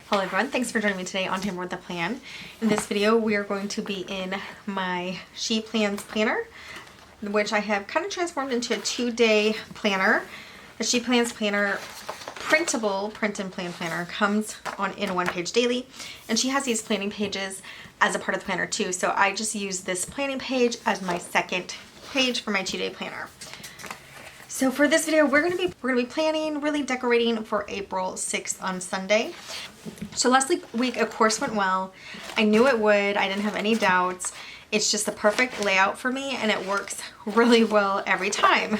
Hello everyone, thanks for joining me today on Tamara with a Plan. In this video we are going to be in my She Plans planner, which I have kind of transformed into a 2-day planner. The She Plans planner, printable print and plan planner, comes in a 1-page daily, and she has these planning pages as a part of the planner too, so I just use this planning page as my second page for my 2-day planner. So for this video, we're gonna be planning, really decorating for April 6th on Sunday. So last week, of course, went well. I knew it would. I didn't have any doubts. It's just the perfect layout for me, and it works really well every time.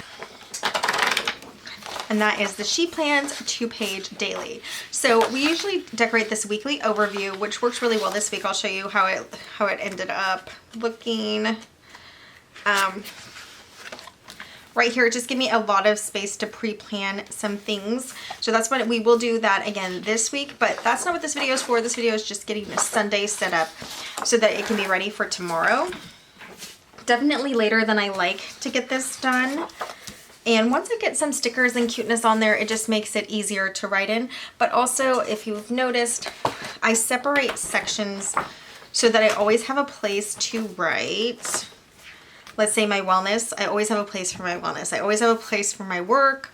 And that is the She Plans 2-page daily. So we usually decorate this weekly overview, which works really well this week. I'll show you how it ended up looking. Right here, just give me a lot of space to pre-plan some things. So that's what we will do that again this week, but that's not what this video is for. This video is just getting a Sunday set up so that it can be ready for tomorrow. Definitely later than I like to get this done. And once I get some stickers and cuteness on there, it just makes it easier to write in. But also, if you've noticed, I separate sections so that I always have a place to write. Let's say my wellness, I always have a place for my wellness. I always have a place for my work.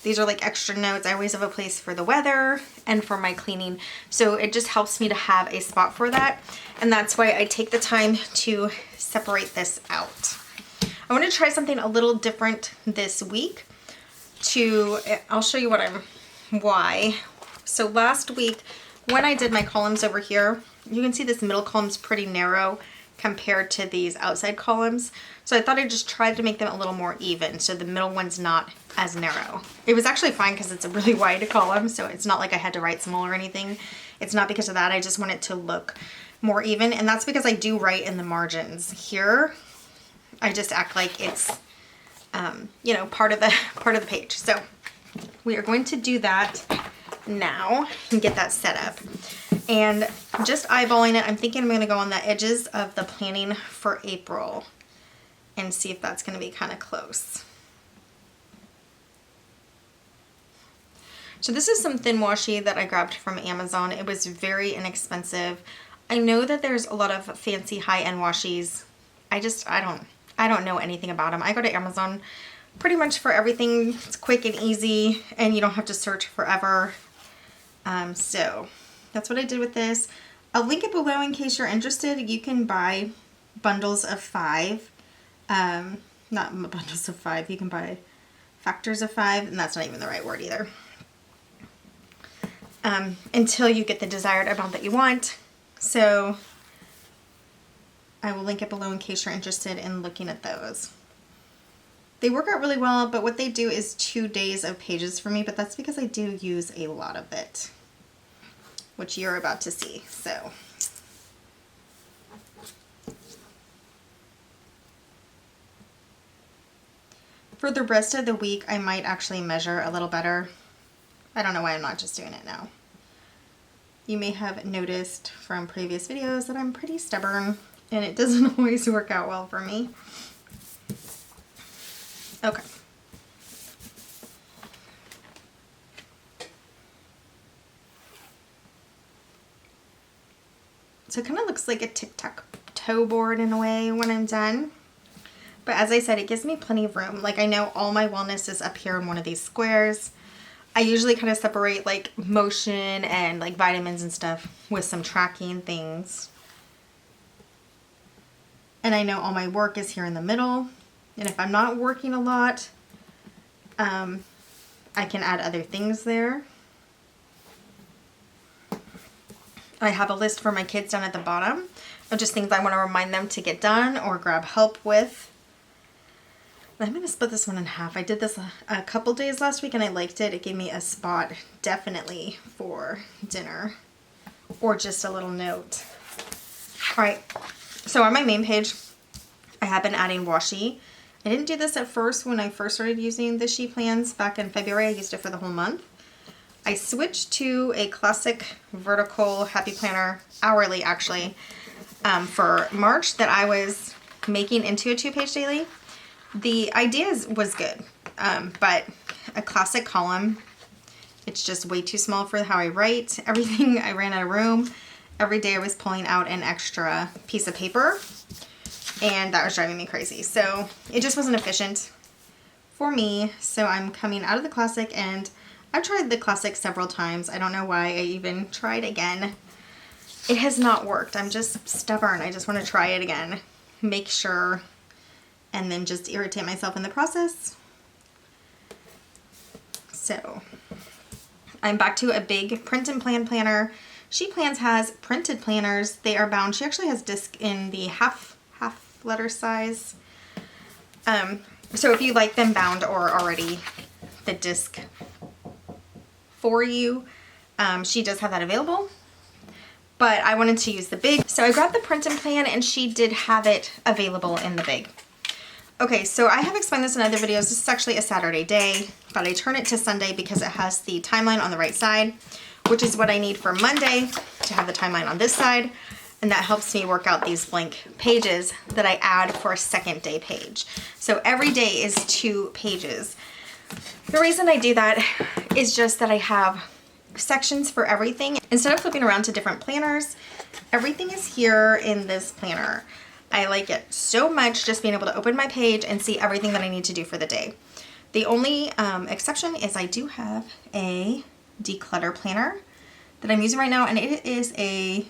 These are like extra notes. I always have a place for the weather and for my cleaning. So it just helps me to have a spot for that. And that's why I take the time to separate this out. I want to try something a little different this week. I'll show you why. So last week, when I did my columns over here, you can see this middle column's pretty narrow compared to these outside columns. So I thought I'd just try to make them a little more even so the middle one's not as narrow. It was actually fine because it's a really wide column, so it's not like I had to write small or anything. It's not because of that. I just want it to look more even, and that's because I do write in the margins. Here, I just act like it's, you know, part of the page. So we are going to do that now and get that set up. And just eyeballing it, I'm thinking I'm going to go on the edges of the planning for April and see if that's going to be kind of close. So this is some thin washi that I grabbed from Amazon. It was very inexpensive. I know that there's a lot of fancy high-end washis. I don't know anything about them. I go to Amazon pretty much for everything. It's quick and easy, and you don't have to search forever. So that's what I did with this. I'll link it below in case you're interested. You can buy bundles of 5. Not bundles of 5. You can buy factors of 5, and that's not even the right word either. Until you get the desired amount that you want. So I will link it below in case you're interested in looking at those. They work out really well, but what they do is 2 days of pages for me, but that's because I do use a lot of it, which you're about to see. So for the rest of the week, I might actually measure a little better. I don't know why I'm not just doing it now. You may have noticed from previous videos that I'm pretty stubborn and it doesn't always work out well for me. Okay. So it kind of looks like a tic-tac-toe board in a way when I'm done. But as I said, it gives me plenty of room. Like, I know all my wellness is up here in one of these squares. I usually kind of separate like motion and like vitamins and stuff with some tracking things. And I know all my work is here in the middle. And if I'm not working a lot, I can add other things there. I have a list for my kids down at the bottom of just things I want to remind them to get done or grab help with. I'm going to split this one in half. I did this a couple days last week and I liked it. It gave me a spot definitely for dinner or just a little note. All right, so on my main page, I have been adding washi. I didn't do this at first when I first started using the She Plans back in February. I used it for the whole month. I switched to a classic vertical happy planner, hourly actually, for March that I was making into a 2-page daily. The idea was good, but a classic column It's just way too small for how I write. Everything, I ran out of room. Every day I was pulling out an extra piece of paper, and that was driving me crazy. So it just wasn't efficient for me. So I'm coming out of the Classic, and I've tried the Classic several times. I don't know why I even tried again. It has not worked. I'm just stubborn. I just want to try it again, make sure, and then just irritate myself in the process. So I'm back to a big print and plan planner. She Plans has printed planners. They are bound. She actually has disc in the half letter size. So if you like them bound or already the disc for you, she does have that available. But I wanted to use the big, so I grabbed the print and plan, and she did have it available in the big. Okay, so I have explained this in other videos. This is actually a Saturday day, but I turn it to Sunday because it has the timeline on the right side, which is what I need for Monday to have the timeline on this side. And that helps me work out these blank pages that I add for a second day page. So every day is 2 pages. The reason I do that is just that I have sections for everything. Instead of flipping around to different planners, everything is here in this planner. I like it so much, just being able to open my page and see everything that I need to do for the day. The only exception is I do have a declutter planner that I'm using right now, and it is a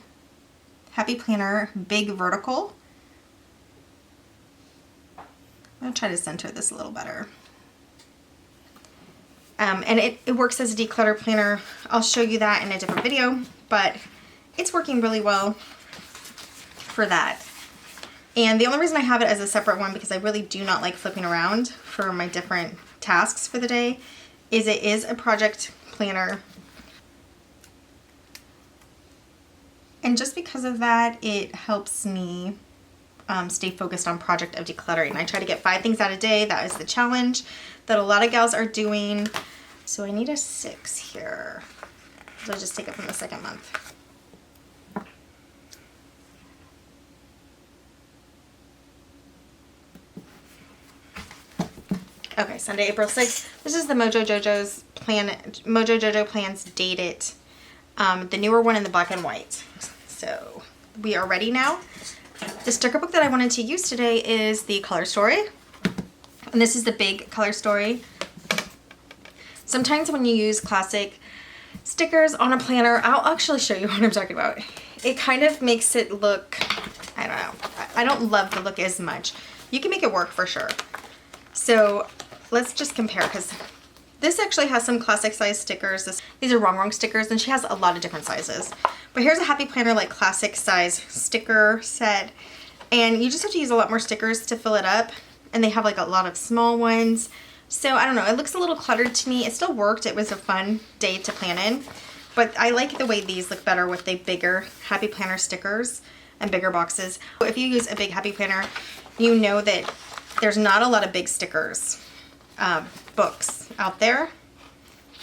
Happy Planner Big Vertical. I'm going to try to center this a little better. And it works as a declutter planner. I'll show you that in a different video, but it's working really well for that. And the only reason I have it as a separate one, because I really do not like flipping around for my different tasks for the day, is it is a project planner. And just because of that, it helps me stay focused on project of decluttering. I try to get 5 things out a day. That is the challenge that a lot of gals are doing. So I need a 6 here. So I'll just take it from the second month. Okay, Sunday, April 6th. This is the Mojo Jojo Plans Date It. The newer one in the black and white. So we are ready now. The sticker book that I wanted to use today is the Color Story. And this is the big Color Story. Sometimes when you use classic stickers on a planner, I'll actually show you what I'm talking about. It kind of makes it look, I don't know. I don't love the look as much. You can make it work for sure. So let's just compare, because this actually has some classic size stickers. These are wrong stickers, and she has a lot of different sizes. But here's a Happy Planner like classic size sticker set, and you just have to use a lot more stickers to fill it up, and they have like a lot of small ones. So I don't know, it looks a little cluttered to me. It still worked. It was a fun day to plan in, but I like the way these look better with the bigger Happy Planner stickers and bigger boxes. If you use a big Happy Planner, you know that there's not a lot of big stickers books out there.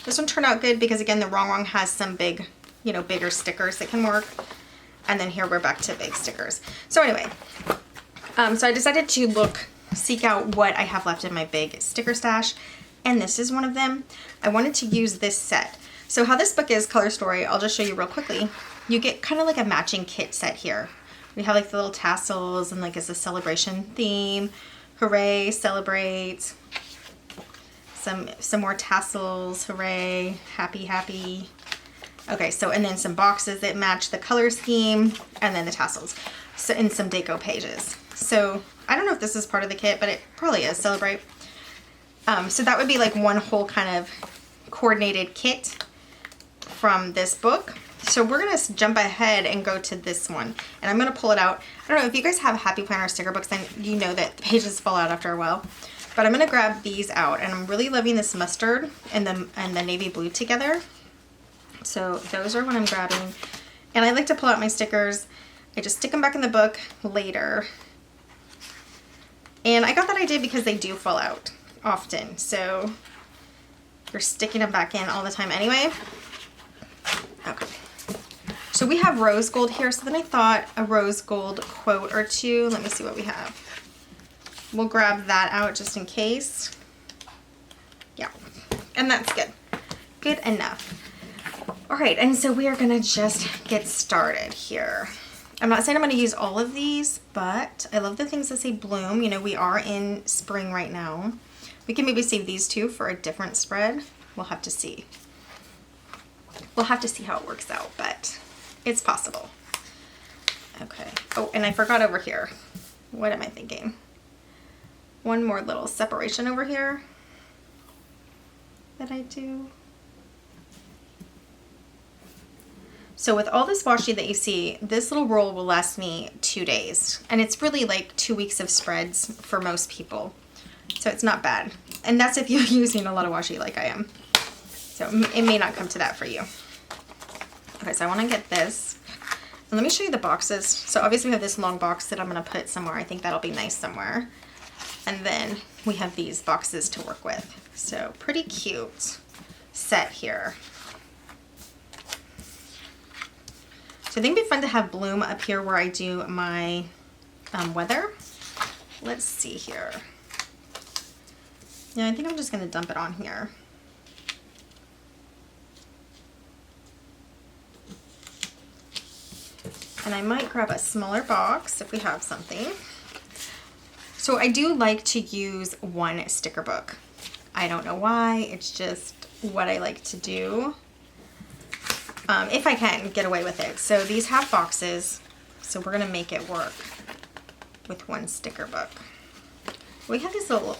This one turned out good because, again, the Wrong has some big, you know, bigger stickers that can work. And then here we're back to big stickers. So anyway, so I decided to seek out what I have left in my big sticker stash, and this is one of them. I wanted to use this set. So how this book is, Color Story, I'll just show you real quickly. You get kind of like a matching kit set here. We have like the little tassels, and like it's a celebration theme. Hooray, celebrate. Some more tassels, hooray, happy, happy. Okay, so, and then some boxes that match the color scheme, and then the tassels. So, and some deco pages. So, I don't know if this is part of the kit, but it probably is, celebrate. So that would be like one whole kind of coordinated kit from this book. So we're gonna jump ahead and go to this one, and I'm gonna pull it out. I don't know if you guys have Happy Planner sticker books, then you know that the pages fall out after a while. But I'm gonna grab these out, and I'm really loving this mustard and the navy blue together. So those are what I'm grabbing. And I like to pull out my stickers. I just stick them back in the book later. And I got that idea because they do fall out often. So you're sticking them back in all the time anyway. Okay. So we have rose gold here. So then I thought a rose gold quote or two. Let me see what we have. We'll grab that out just in case. Yeah, and that's good. good enough. All right, and so we are gonna just get started here. I'm not saying I'm gonna use all of these, but I love the things that say bloom. You know, we are in spring right now. We can maybe save these two for a different spread. We'll have to see. We'll have to see how it works out, but it's possible. Okay. Oh, and I forgot over here. What am I thinking? One more little separation over here that I do. So with all this washi that you see, this little roll will last me 2 days. And it's really like 2 weeks of spreads for most people. So it's not bad. And that's if you're using a lot of washi like I am. So it may not come to that for you. Okay, so I want to get this. And let me show you the boxes. So obviously we have this long box that I'm going to put somewhere. I think that'll be nice somewhere. And then we have these boxes to work with. So pretty cute set here. So I think it'd be fun to have bloom up here where I do my weather. Let's see here. Yeah, I think I'm just going to dump it on here. And I might grab a smaller box if we have something. So I do like to use one sticker book. I don't know why, it's just what I like to do. If I can get away with it. So these have boxes, so we're gonna make it work with one sticker book. We have these little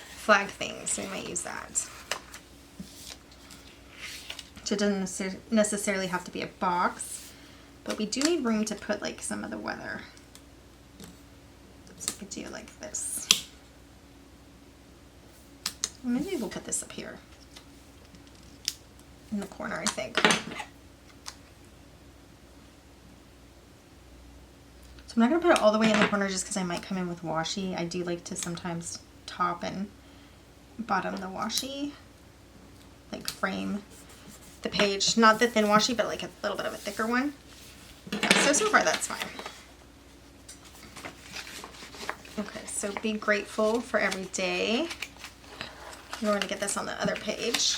flag things, so we might use that. So it doesn't necessarily have to be a box, but we do need room to put like some of the weather. So we could do it like this. Maybe we'll put this up here in the corner, I think. So I'm not gonna put it all the way in the corner just because I might come in with washi. I do like to sometimes top and bottom the washi, like frame the page. Not the thin washi, but like a little bit of a thicker one. Yeah, so far that's fine. Okay, so be grateful for every day. We're going to get this on the other page.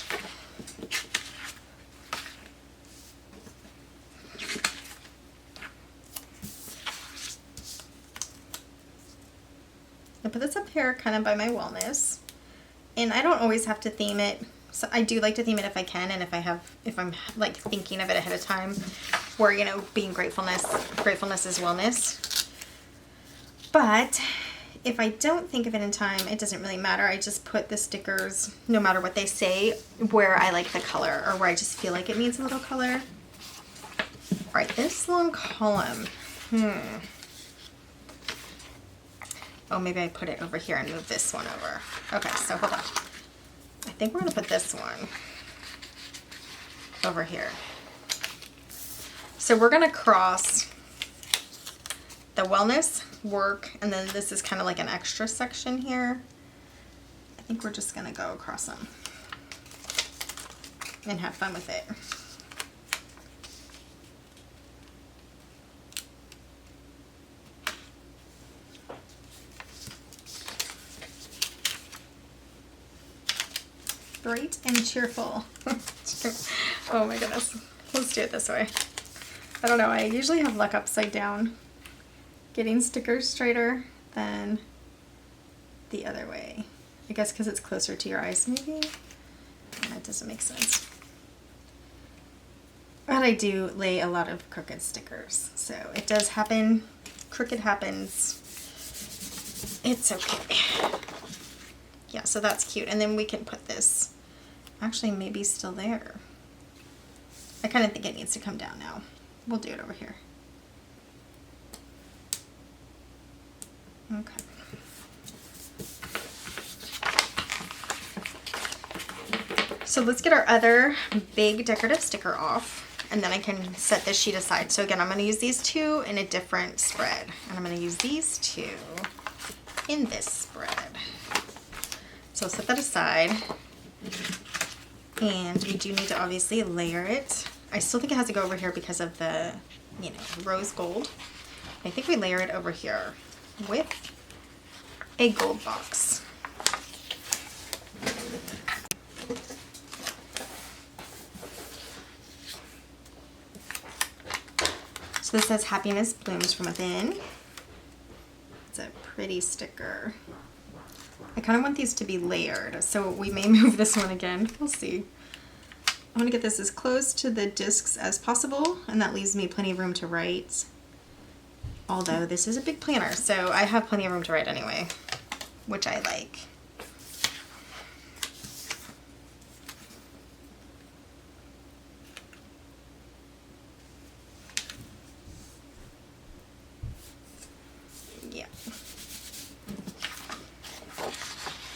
I put this up here kind of by my wellness, and I don't always have to theme it. So I do like to theme it if I can, and if I'm like thinking of it ahead of time, where, you know, being gratefulness is wellness. But if I don't think of it in time, it doesn't really matter. I just put the stickers, no matter what they say, where I like the color or where I just feel like it needs a little color. All right, this long column. Oh, maybe I put it over here and move this one over. Okay, so hold on. I think we're gonna put this one over here. So we're gonna cross the wellness, work, and then this is kind of like an extra section here. I think we're just gonna go across them and have fun with it. Bright and cheerful. Oh my goodness. Let's do it this way. I don't know, I usually have luck upside down, getting stickers straighter than the other way. I guess because it's closer to your eyes, maybe? That doesn't make sense. But I do lay a lot of crooked stickers, so it does happen. Crooked happens. It's okay. Yeah, so that's cute. And then we can put this, actually maybe still there. I kind of think it needs to come down now. We'll do it over here. Okay. So let's get our other big decorative sticker off, and then I can set this sheet aside. So again, I'm going to use these two in a different spread, and I'm going to use these two in this spread. So set that aside, and we do need to obviously layer it. I still think it has to go over here because of the, you know, rose gold. I think we layer it over here with a gold box. So this says happiness blooms from within. It's a pretty sticker. I kind of want these to be layered, so we may move this one again. We'll see. I want to get this as close to the discs as possible, and that leaves me plenty of room to write. Although this is a big planner, so I have plenty of room to write anyway, which I like. Yeah.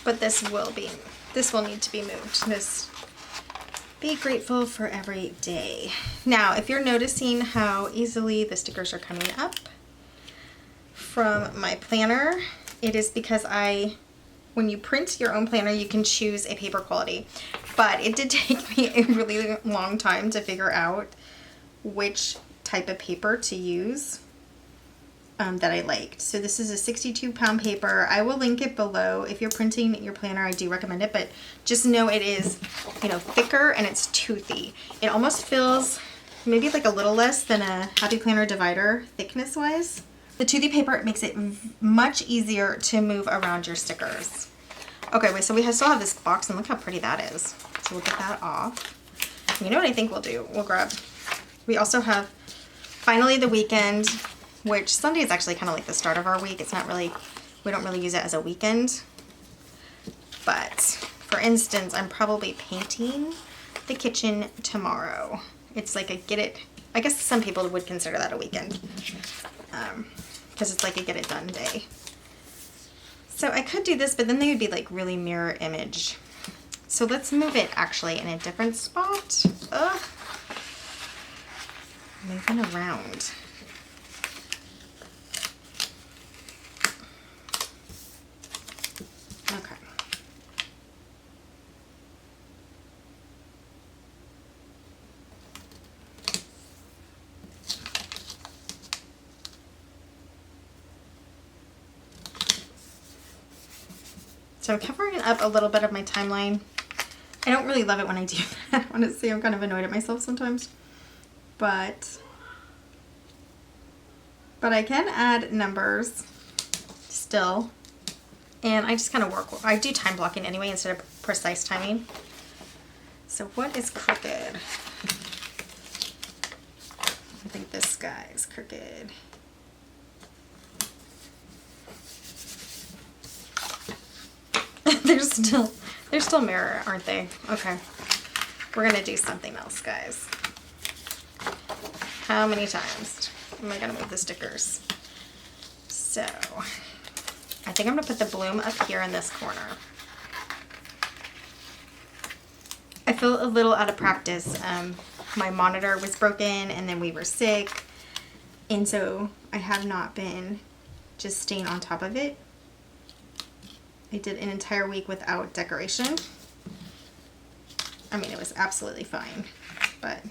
But this will need to be moved. This, be grateful for every day. Now, if you're noticing how easily the stickers are coming up from my planner, it is because when you print your own planner, you can choose a paper quality. But it did take me a really long time to figure out which type of paper to use that I liked. So this is a 62-pound paper. I will link it below. If you're printing your planner, I do recommend it, but just know it is, you know, thicker and it's toothy. It almost feels maybe like a little less than a Happy Planner divider thickness wise. The toothy paper makes it much easier to move around your stickers. Okay, wait, so we still have this box, and look how pretty that is. So we'll get that off. You know what I think we'll do? We also have finally the weekend, which Sunday is actually kind of like the start of our week. It's not really, we don't really use it as a weekend. But for instance, I'm probably painting the kitchen tomorrow. It's like I guess some people would consider that a weekend. Because it's like a get it done day. So I could do this, but then they would be like really mirror image. So let's move it actually in a different spot. Moving around. Okay. So I'm covering up a little bit of my timeline. I don't really love it when I do that, honestly. I'm kind of annoyed at myself sometimes. But I can add numbers still. And I just kind of I do time blocking anyway instead of precise timing. So what is crooked? I think this guy is crooked. They're still mirror, aren't they? Okay. We're gonna do something else, guys. How many times am I gonna move the stickers? So I think I'm gonna put the bloom up here in this corner. I feel a little out of practice. My monitor was broken and then we were sick. And so I have not been just staying on top of it. I did an entire week without decoration. I mean, it was absolutely fine, but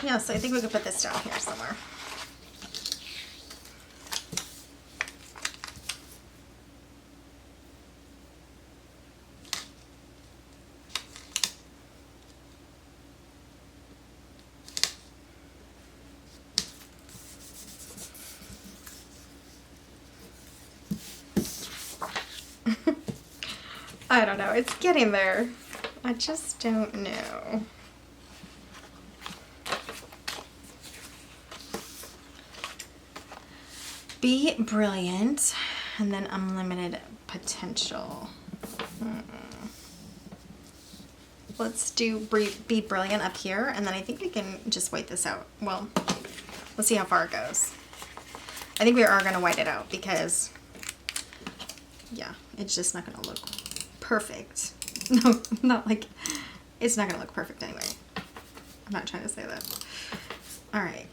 yeah, so I think we could put this down here somewhere. I don't know, it's getting there. I just don't know. Be brilliant, and then unlimited potential. Let's do be brilliant up here, and then I think we can just white this out. Well, let's see how far it goes. I think we are going to white it out because, yeah, it's just not going to look perfect. No, not like, it's not going to look perfect anyway. I'm not trying to say that. All right.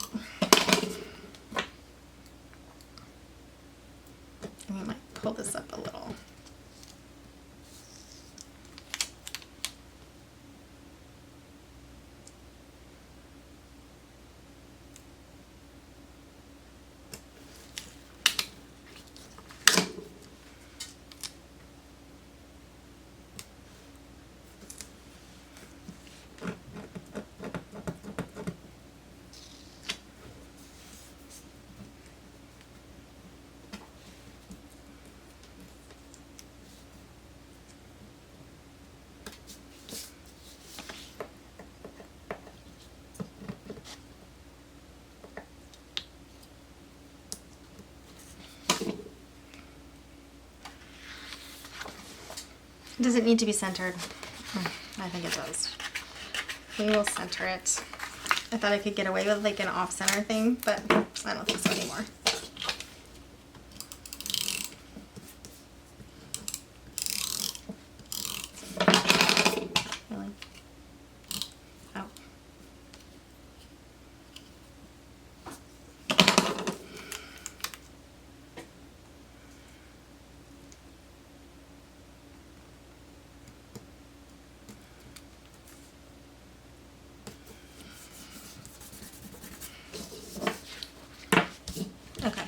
We might pull this up a little. Does it need to be centered? I think it does. We will center it. I thought I could get away with like an off-center thing, but I don't think so anymore. Really? Oh. Okay.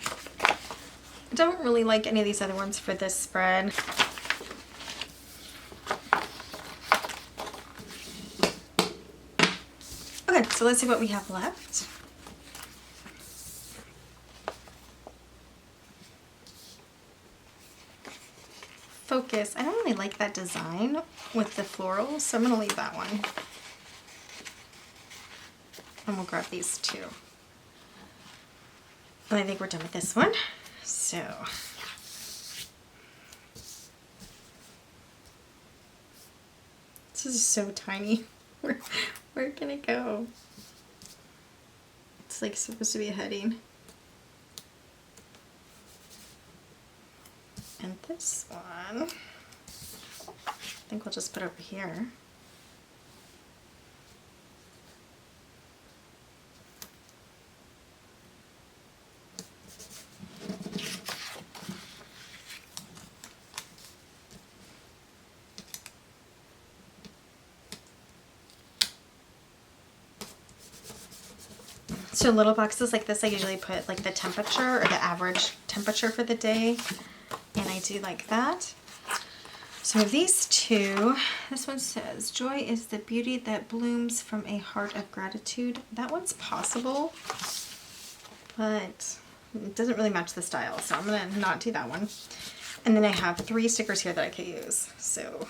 I don't really like any of these other ones for this spread. Okay, so let's see what we have left. Focus. I don't really like that design with the florals, so I'm going to leave that one. And we'll grab these two. And I think we're done with this one. So, this is so tiny. Where can it go? It's like supposed to be a heading. And this one, I think we'll just put over here. So little boxes like this, I usually put like the temperature or the average temperature for the day. And I do like that. So we have these two. This one says, joy is the beauty that blooms from a heart of gratitude. That one's possible, but it doesn't really match the style. So I'm gonna not do that one. And then I have 3 stickers here that I could use. So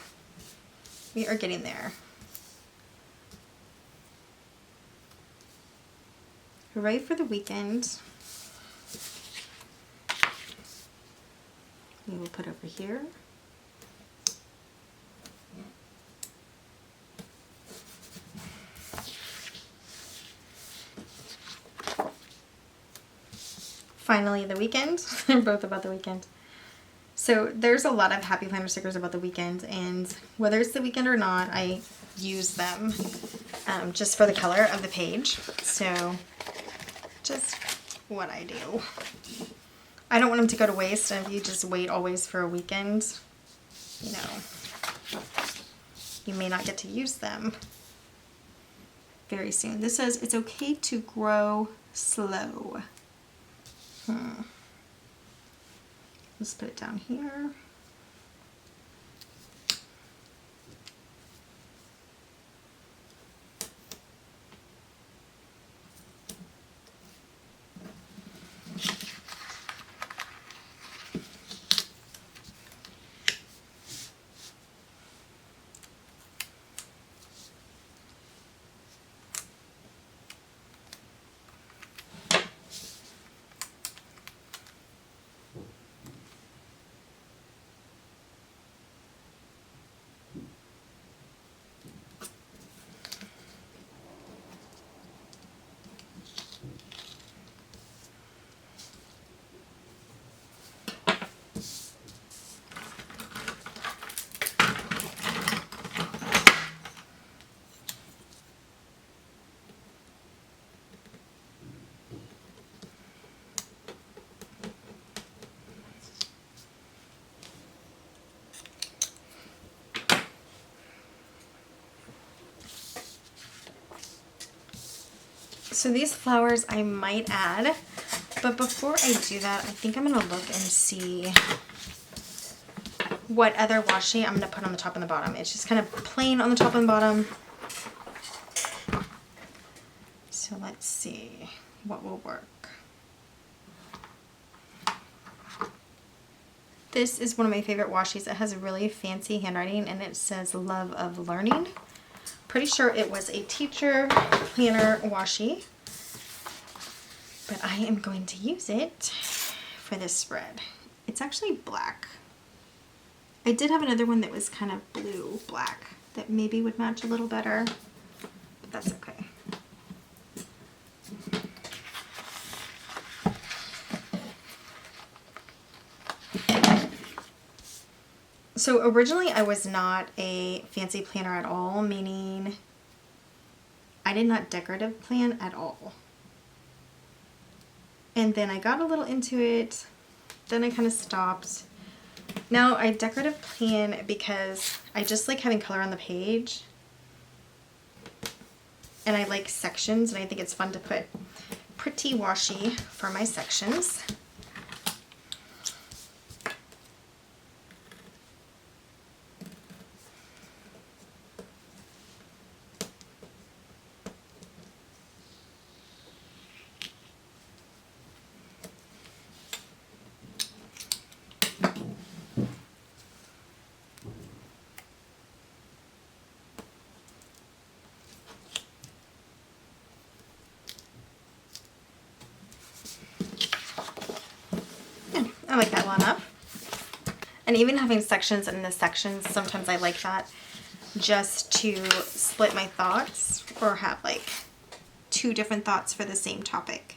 we are getting there. Hooray for the weekend. We will put over here. Finally, the weekend. They're both about the weekend. So there's a lot of Happy Planner stickers about the weekend, and whether it's the weekend or not, I use them just for the color of the page. So just what I do. I don't want them to go to waste, and if you just wait always for a weekend, you know, you may not get to use them very soon. This says it's okay to grow slow. Let's put it down here. So these flowers I might add, but before I do that, I think I'm going to look and see what other washi I'm going to put on the top and the bottom. It's just kind of plain on the top and bottom. So let's see what will work. This is one of my favorite washis. It has really fancy handwriting and it says Love of Learning. Pretty sure it was a teacher planner washi, but I am going to use it for this spread. It's actually black. I did have another one that was kind of blue black that maybe would match a little better, but that's okay. So originally I was not a fancy planner at all, meaning I did not decorative plan at all. And then I got a little into it, then I kind of stopped. Now I decorative plan because I just like having color on the page. And I like sections, and I think it's fun to put pretty washi for my sections. I like that well enough. And even having sections in the sections, sometimes I like that just to split my thoughts or have like 2 different thoughts for the same topic.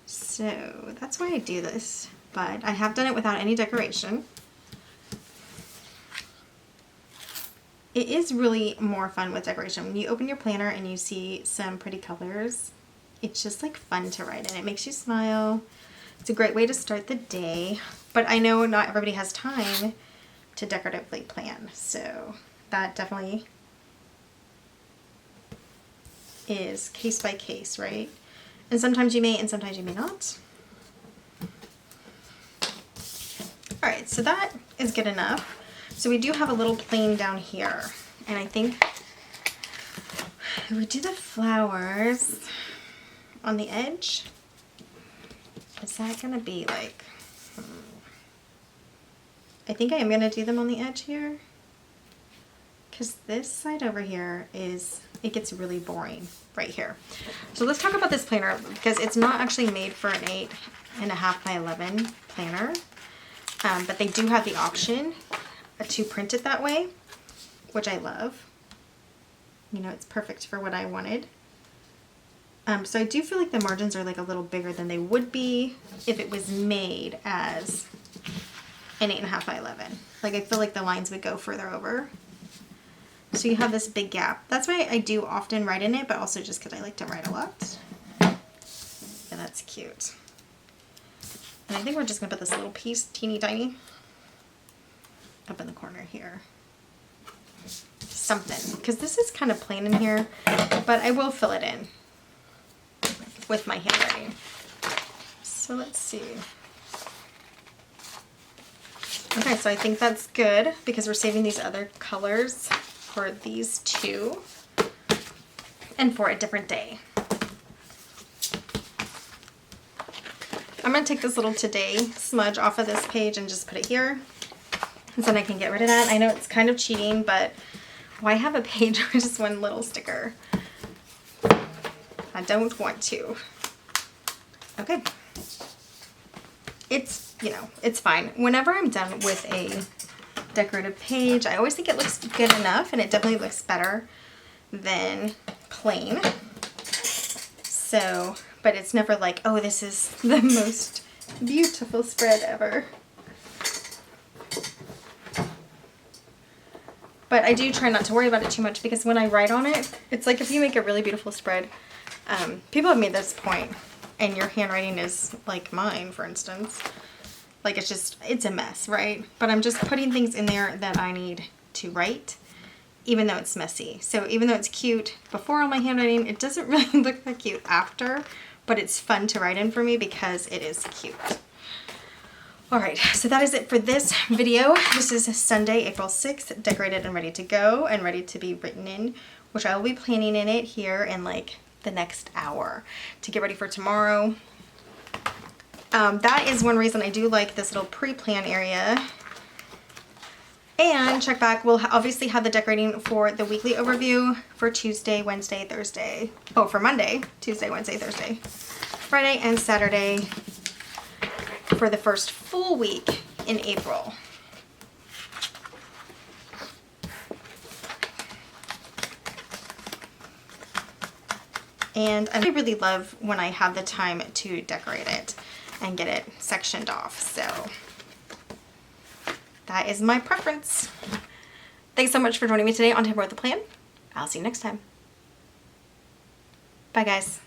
So that's why I do this, but I have done it without any decoration. It is really more fun with decoration. When you open your planner and you see some pretty colors, it's just like fun to write in. It makes you smile. It's a great way to start the day, but I know not everybody has time to decoratively plan, so that definitely is case by case, right? And sometimes you may and sometimes you may not. All right, so that is good enough. So we do have a little plane down here, and I think if we do the flowers on the edge, is that gonna be like, I think I am gonna do them on the edge here, because this side over here is, it gets really boring right here. So let's talk about this planner, because it's not actually made for an 8.5 by 11 planner, but they do have the option to print it that way, which I love. You know, it's perfect for what I wanted. So I do feel like the margins are like a little bigger than they would be if it was made as an 8.5 by 11. Like I feel like the lines would go further over. So you have this big gap. That's why I do often write in it, but also just because I like to write a lot. And that's cute. And I think we're just gonna put this little piece, teeny tiny, up in the corner here. Something, because this is kind of plain in here, but I will fill it in with my handwriting. So let's see. Okay, so I think that's good because we're saving these other colors for these 2 and for a different day. I'm going to take this little today smudge off of this page and just put it here. And then I can get rid of that. I know it's kind of cheating, but why have a page with just one little sticker? I don't want to. Okay. It's, you know, it's fine. Whenever I'm done with a decorative page, I always think it looks good enough, and it definitely looks better than plain. So, but it's never like, oh, this is the most beautiful spread ever. But I do try not to worry about it too much, because when I write on it, it's like if you make a really beautiful spread, people have made this point, and your handwriting is like mine, for instance. Like it's just, it's a mess, right? But I'm just putting things in there that I need to write, even though it's messy. So even though it's cute before on my handwriting, it doesn't really look that cute after, but it's fun to write in for me because it is cute. All right, so that is it for this video. This is Sunday, April 6th, decorated and ready to go and ready to be written in, which I will be planning in it here in like the next hour to get ready for tomorrow. That is one reason I do like this little pre-plan area. And check back, we'll obviously have the decorating for the weekly overview for Tuesday, Wednesday, Thursday. Oh, for Monday, Tuesday, Wednesday, Thursday, Friday, and Saturday for the first full week in April. And I really love when I have the time to decorate it and get it sectioned off. So that is my preference. Thanks so much for joining me today on Tambour with a Plan. I'll see you next time. Bye guys.